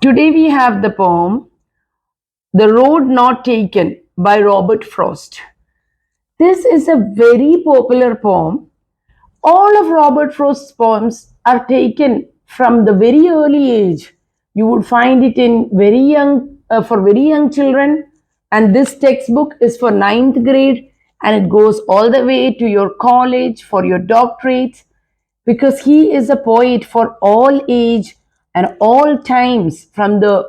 Today we have the poem The Road Not Taken by Robert Frost. This is a very popular poem. All of Robert Frost's poems are taken from the very early age. You would find it in for very young children, and this textbook is for ninth grade, and it goes all the way to your college for your doctorate, because he is a poet for all age and all times from the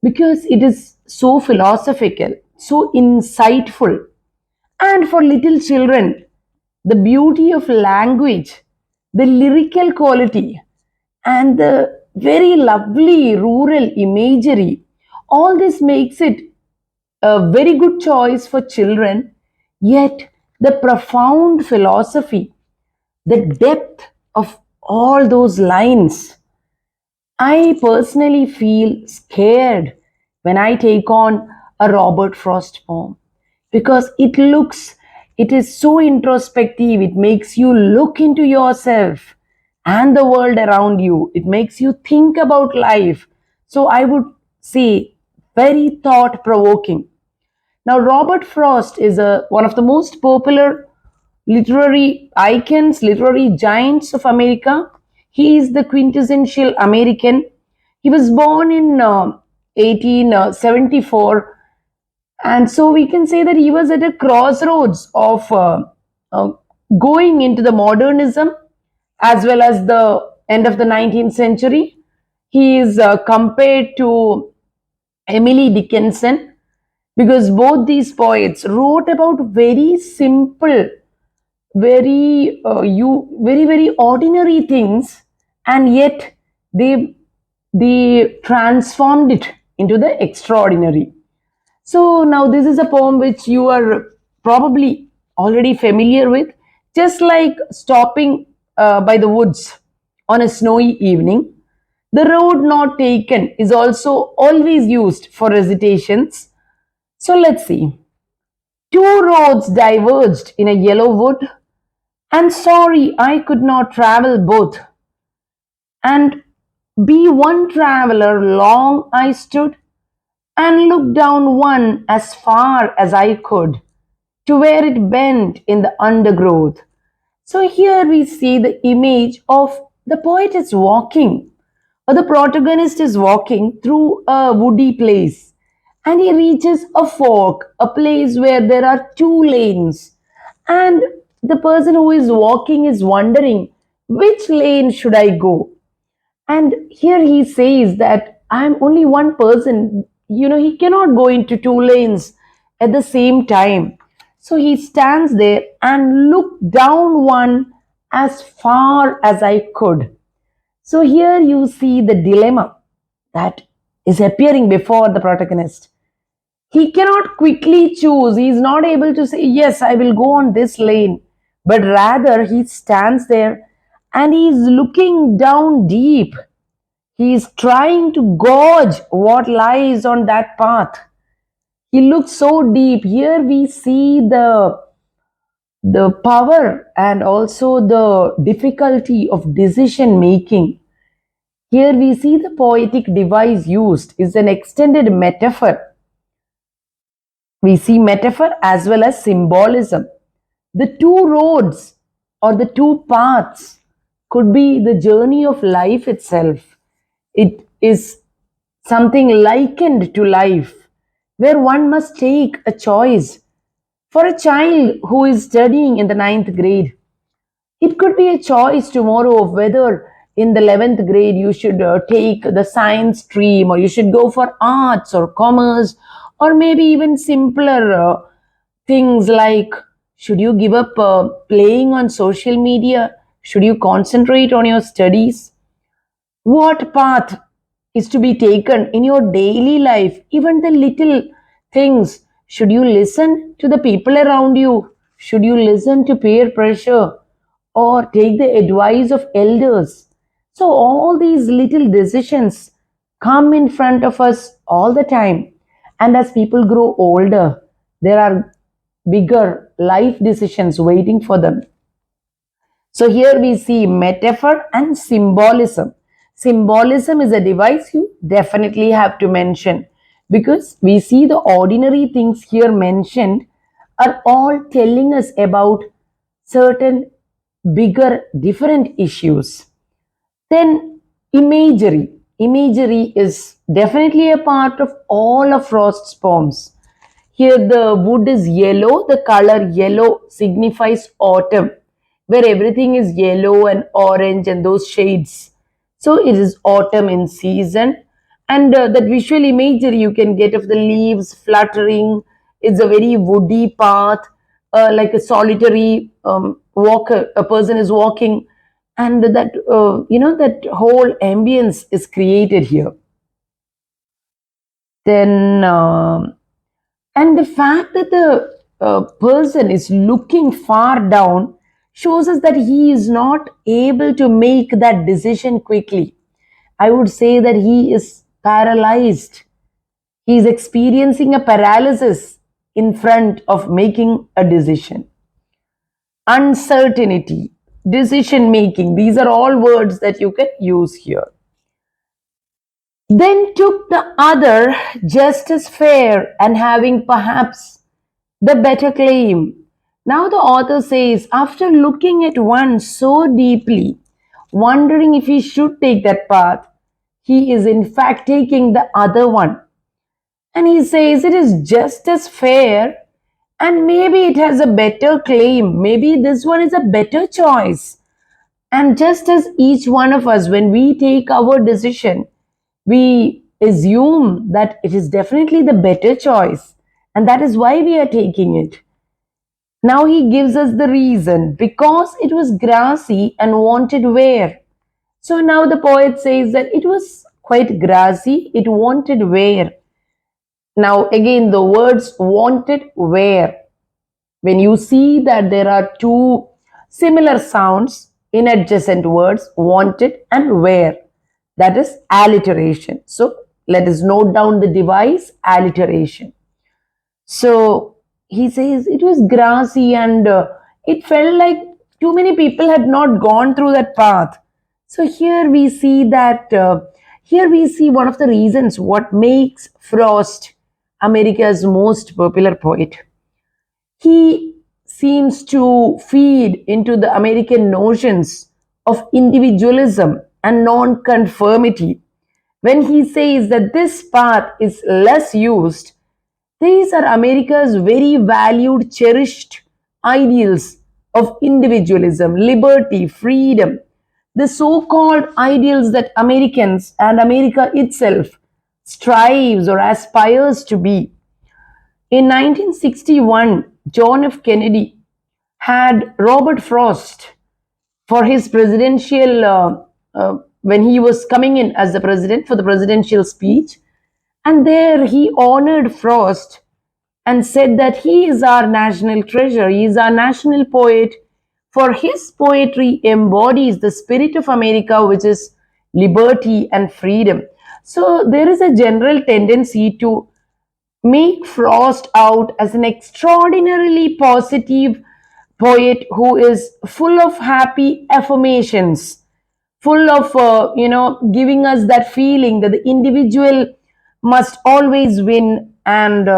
because it is so philosophical, so insightful, and for little children, the beauty of language, the lyrical quality, and the very lovely rural imagery. All this makes it a very good choice for children, yet the profound philosophy, the depth of all those lines. I personally feel scared when I take on a Robert Frost poem because it is so introspective. It makes you look into yourself and the world around you. It makes you think about life. So I would say very thought provoking. Now, Robert Frost is one of the most popular literary icons, literary giants of America. He is the quintessential American. He was born in 1874, and so we can say that he was at a crossroads of uh, going into the modernism as well as the end of the 19th century. He is compared to Emily Dickinson because both these poets wrote about very simple, very ordinary things, and yet they they transformed it into the extraordinary. So now this is a poem which you are probably already familiar with, just like stopping by the woods on a snowy evening. The road not taken is also always used for recitations. So let's see. Two roads diverged in a yellow wood, and sorry I could not travel both. And be one traveller long I stood, and looked down one as far as I could, to where it bent in the undergrowth. So here we see the image of the poet is walking, or the protagonist is walking through a woody place, and he reaches a fork, a place where there are two lanes, and the person who is walking is wondering, which lane should I go? And here he says that I'm only one person. He cannot go into two lanes at the same time. So he stands there and looked down one as far as I could. So here you see the dilemma that is appearing before the protagonist. He cannot quickly choose. He is not able to say, yes, I will go on this lane. But rather, he stands there and he is looking down deep. He is trying to gauge what lies on that path. He looks so deep. Here we see the power and also the difficulty of decision making. Here we see the poetic device used is an extended metaphor. We see metaphor as well as symbolism. The two roads or the two paths could be the journey of life itself. It is something likened to life, where one must take a choice. For a child who is studying in the ninth grade, it could be a choice tomorrow of whether in the 11th grade you should take the science stream, or you should go for arts or commerce, or maybe even simpler things like, should you give up playing on social media? Should you concentrate on your studies? What path is to be taken in your daily life, even the little things? Should you listen to the people around you? Should you listen to peer pressure or take the advice of elders? So, all these little decisions come in front of us all the time. And as people grow older, there are bigger life decisions waiting for them. So here we see metaphor and symbolism. Symbolism is a device you definitely have to mention, because we see the ordinary things here mentioned are all telling us about certain bigger different issues. Then imagery. Imagery is definitely a part of all of Frost's poems. Here the wood is yellow, the color yellow signifies autumn, where everything is yellow and orange and those shades. So it is autumn in season, and that visual imagery you can get of the leaves fluttering. It's a very woody path, like a solitary walker. A person is walking, and that that whole ambience is created here. Then and the fact that the person is looking far down shows us that he is not able to make that decision quickly. I would say that he is paralyzed. He is experiencing a paralysis in front of making a decision. Uncertainty, decision making, these are all words that you can use here. Then took the other just as fair and having perhaps the better claim. Now the author says, after looking at one so deeply, wondering if he should take that path, he is in fact taking the other one. And he says it is just as fair, and maybe it has a better claim. Maybe this one is a better choice. And just as each one of us, when we take our decision, we assume that it is definitely the better choice, and that is why we are taking it. Now he gives us the reason, because it was grassy and wanted wear. So now the poet says that it was quite grassy, it wanted wear. Now again, the words wanted wear. When you see that there are two similar sounds in adjacent words, wanted and wear, that is alliteration. So let us note down the device alliteration. So he says it was grassy, and it felt like too many people had not gone through that path. So here we see that here we see one of the reasons what makes Frost America's most popular poet. He seems to feed into the American notions of individualism and non-conformity. When he says that this path is less used, these are America's very valued, cherished ideals of individualism, liberty, freedom, the so called ideals that Americans and America itself strives or aspires to be. In 1961, John F. Kennedy had Robert Frost for his presidential, when he was coming in as the president for the presidential speech. And there he honored Frost and said that he is our national treasure, he is our national poet, for his poetry embodies the spirit of America, which is liberty and freedom. So there is a general tendency to make Frost out as an extraordinarily positive poet who is full of happy affirmations, full of giving us that feeling that the individual must always win, and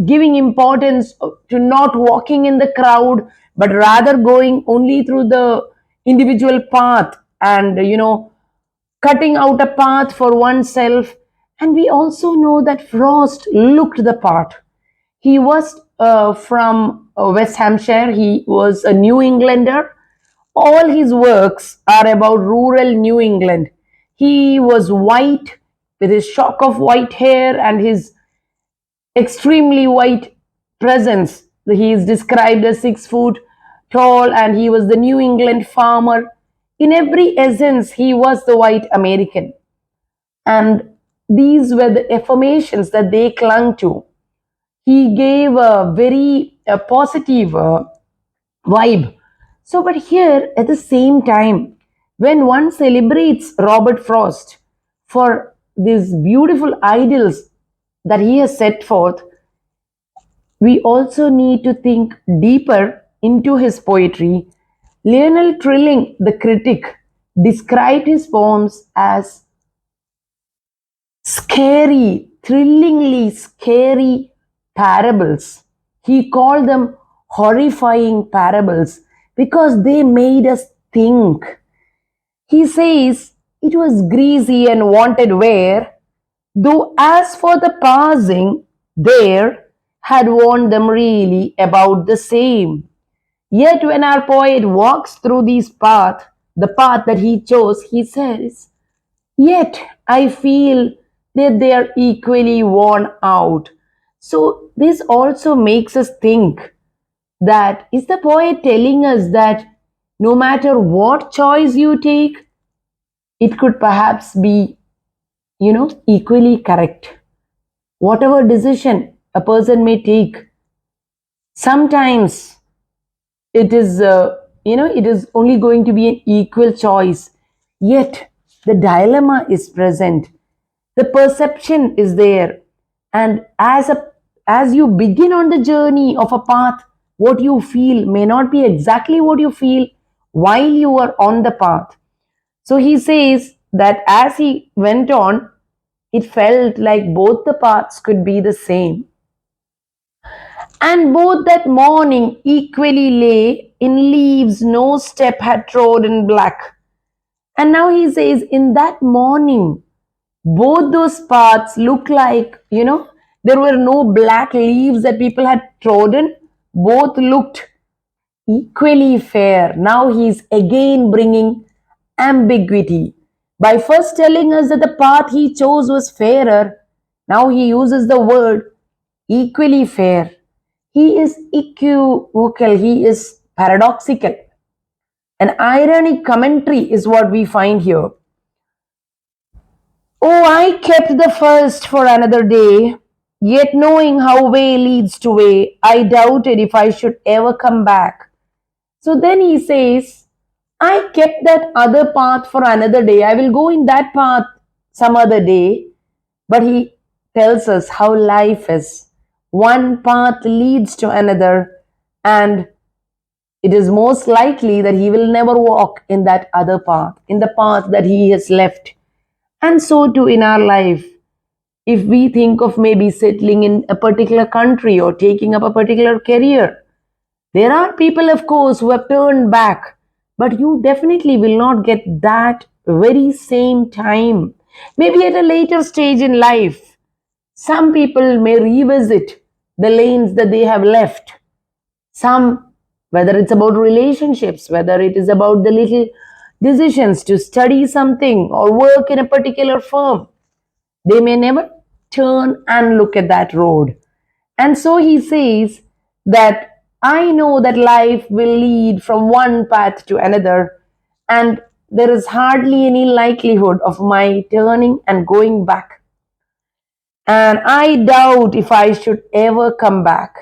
giving importance to not walking in the crowd but rather going only through the individual path, and cutting out a path for oneself. And we also know that Frost looked the part. He was from West Hampshire. He was a New Englander. All his works are about rural New England. He was white with his shock of white hair and his extremely white presence. He is described as 6 foot tall, and he was the New England farmer. In every essence, he was the white American. And these were the affirmations that they clung to. He gave a very positive vibe. So, but here at the same time, when one celebrates Robert Frost for these beautiful ideals that he has set forth, we also need to think deeper into his poetry. Lionel Trilling, the critic, described his poems as scary, thrillingly scary parables. He called them horrifying parables because they made us think. He says it was greasy and wanted wear, though as for the passing, there had warned them really about the same. Yet when our poet walks through this path, the path that he chose, he says, yet I feel that they are equally worn out. So this also makes us think, that is the poet telling us that no matter what choice you take, it could perhaps be, equally correct. Whatever decision a person may take, sometimes it is only going to be an equal choice, yet the dilemma is present, the perception is there, and as you begin on the journey of a path, what you feel may not be exactly what you feel while you are on the path. So he says that as he went on, it felt like both the paths could be the same. And both that morning equally lay in leaves no step had trodden black. And now he says, in that morning, both those paths look like, there were no black leaves that people had trodden. Both looked equally fair. Now he's again bringing ambiguity. By first telling us that the path he chose was fairer, now he uses the word equally fair. He is equivocal, he is paradoxical. An ironic commentary is what we find here. Oh, I kept the first for another day, yet knowing how way leads to way, I doubted if I should ever come back. So then he says, I kept that other path for another day. I will go in that path some other day. But he tells us how life is. One path leads to another, and it is most likely that he will never walk in that other path, in the path that he has left. And so too in our life, if we think of maybe settling in a particular country or taking up a particular career, there are people, of course, who have turned back, but you definitely will not get that very same time. Maybe at a later stage in life, some people may revisit the lanes that they have left. Some, whether it's about relationships, whether it is about the little decisions to study something or work in a particular firm, they may never turn and look at that road. And so he says that I know that life will lead from one path to another, and there is hardly any likelihood of my turning and going back. And I doubt if I should ever come back.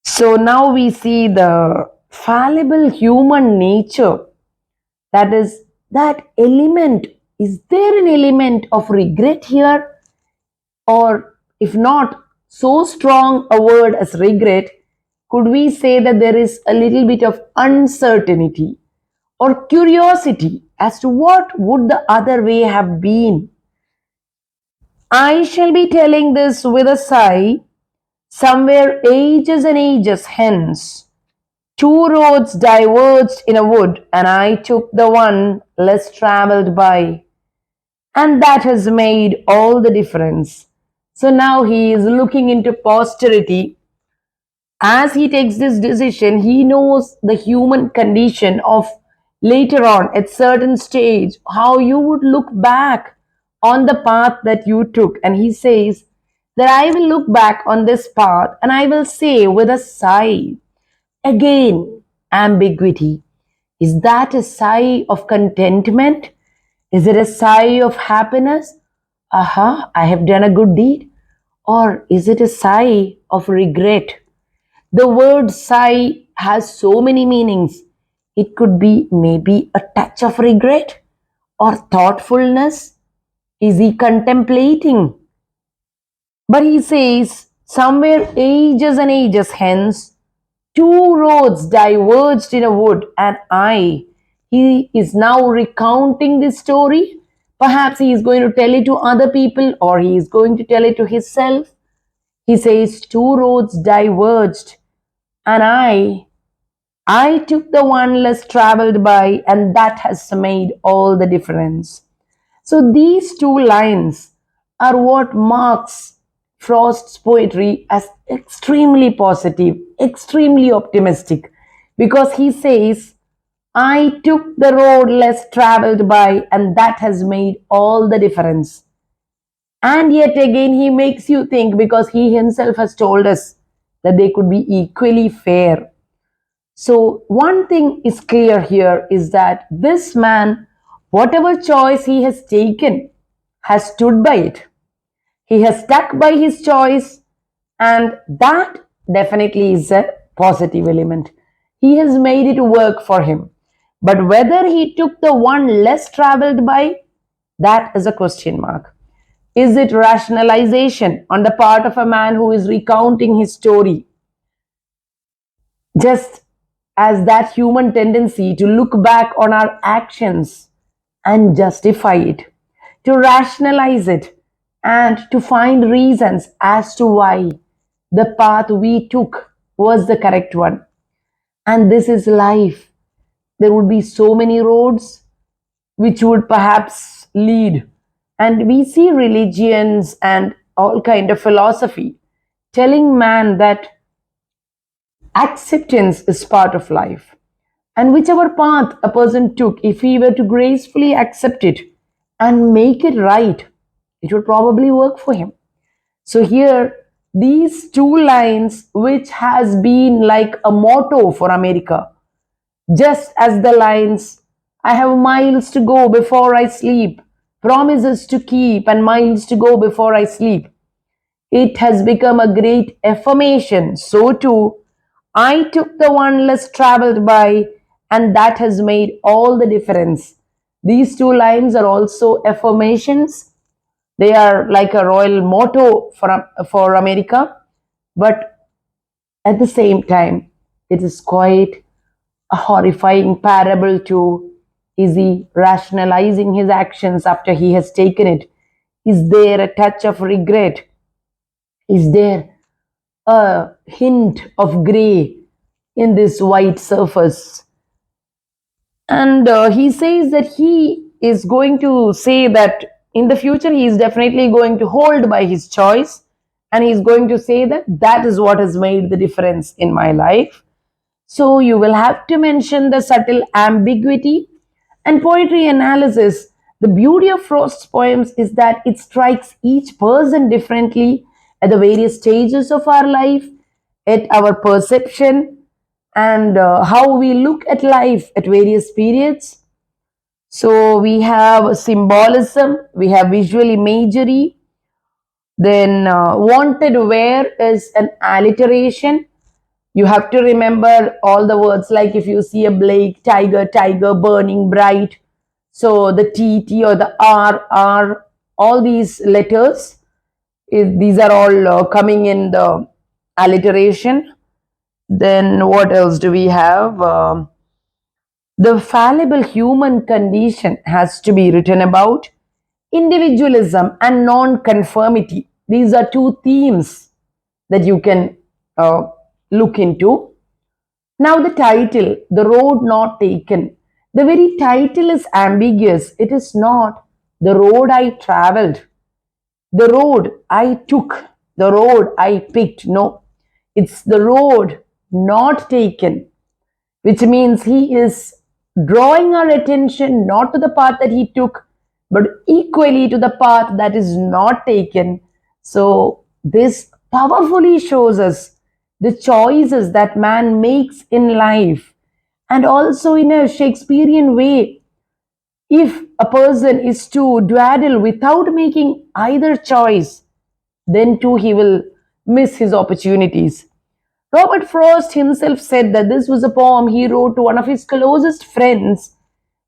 So now we see the fallible human nature. That is, that element. Is there an element of regret here? Or if not so strong a word as regret, could we say that there is a little bit of uncertainty or curiosity as to what would the other way have been? I shall be telling this with a sigh, somewhere ages and ages hence. Two roads diverged in a wood, and I took the one less travelled by. And that has made all the difference. So now he is looking into posterity. As he takes this decision, he knows the human condition of later on at certain stage, how you would look back on the path that you took. And he says that I will look back on this path and I will say with a sigh, again, ambiguity. Is that a sigh of contentment? Is it a sigh of happiness? Aha, I have done a good deed. Or is it a sigh of regret? The word sigh has so many meanings. It could be maybe a touch of regret or thoughtfulness. Is he contemplating? But he says, somewhere ages and ages hence, two roads diverged in a wood, and I. He is now recounting this story, Perhaps he is going to tell it to other people or he is going to tell it to himself. He says, two roads diverged, and I took the one less traveled by, and that has made all the difference. So these two lines are what marks Frost's poetry as extremely positive, extremely optimistic, because he says, I took the road less traveled by, and that has made all the difference. And yet again, he makes you think because he himself has told us that they could be equally fair. So, one thing is clear here is that this man, whatever choice he has taken, has stood by it. He has stuck by his choice, and that definitely is a positive element. He has made it work for him. But whether he took the one less traveled by, that is a question mark. Is it rationalization on the part of a man who is recounting his story? Just as that human tendency to look back on our actions and justify it, to rationalize it, and to find reasons as to why the path we took was the correct one. And this is life. There would be so many roads which would perhaps lead. And we see religions and all kind of philosophy telling man that acceptance is part of life. And whichever path a person took, if he were to gracefully accept it and make it right, it would probably work for him. So here, these two lines, which has been like a motto for America, just as the lines, I have miles to go before I sleep, promises to keep, and miles to go before I sleep. It has become a great affirmation. So too, I took the one less traveled by, and that has made all the difference. These two lines are also affirmations. They are like a royal motto for America, but at the same time, it is quite a horrifying parable to, is he rationalizing his actions after he has taken it? Is there a touch of regret? Is there a hint of gray in this white surface? And he says that he is going to say that in the future he is definitely going to hold by his choice, and he's going to say that that is what has made the difference in my life. So you will have to mention the subtle ambiguity and poetry analysis. The beauty of Frost's poems is that it strikes each person differently at the various stages of our life, at our perception, and how we look at life at various periods. So we have symbolism, we have visual imagery, then wanted where is an alliteration. You have to remember all the words, like if you see a Blake, tiger, tiger, burning bright. So the T, T or the R, all these letters, these are all coming in the alliteration. Then what else do we have? The fallible human condition has to be written about. Individualism and non-conformity. These are two themes that you can look into. Now, the title, The Road Not Taken. The very title is ambiguous. It is not the road I traveled, the road I took, the road I picked. No, it's the road not taken, which means he is drawing our attention not to the path that he took, but equally to the path that is not taken. So, this powerfully shows us the choices that man makes in life, and also in a Shakespearean way. If a person is to dawdle without making either choice, then too he will miss his opportunities. Robert Frost himself said that this was a poem he wrote to one of his closest friends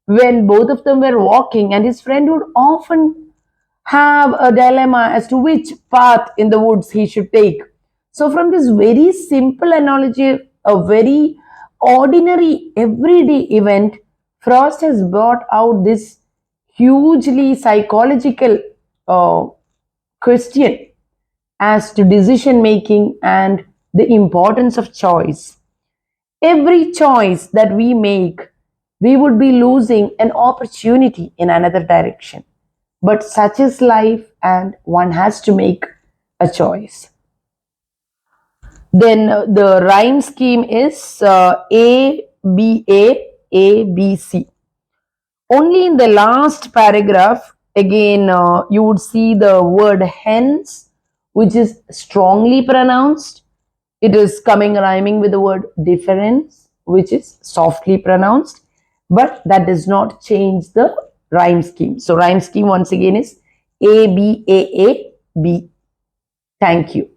when both of them were walking, and his friend would often have a dilemma as to which path in the woods he should take. So, from this very simple analogy, a very ordinary everyday event, Frost has brought out this hugely psychological uh, question as to decision making and the importance of choice. Every choice that we make, we would be losing an opportunity in another direction. But such is life, and one has to make a choice. Then the rhyme scheme is A, B, A, B, C. Only in the last paragraph, again, you would see the word hence, which is strongly pronounced. It is coming rhyming with the word difference, which is softly pronounced, but that does not change the rhyme scheme. So, rhyme scheme once again is A, B, A, B. Thank you.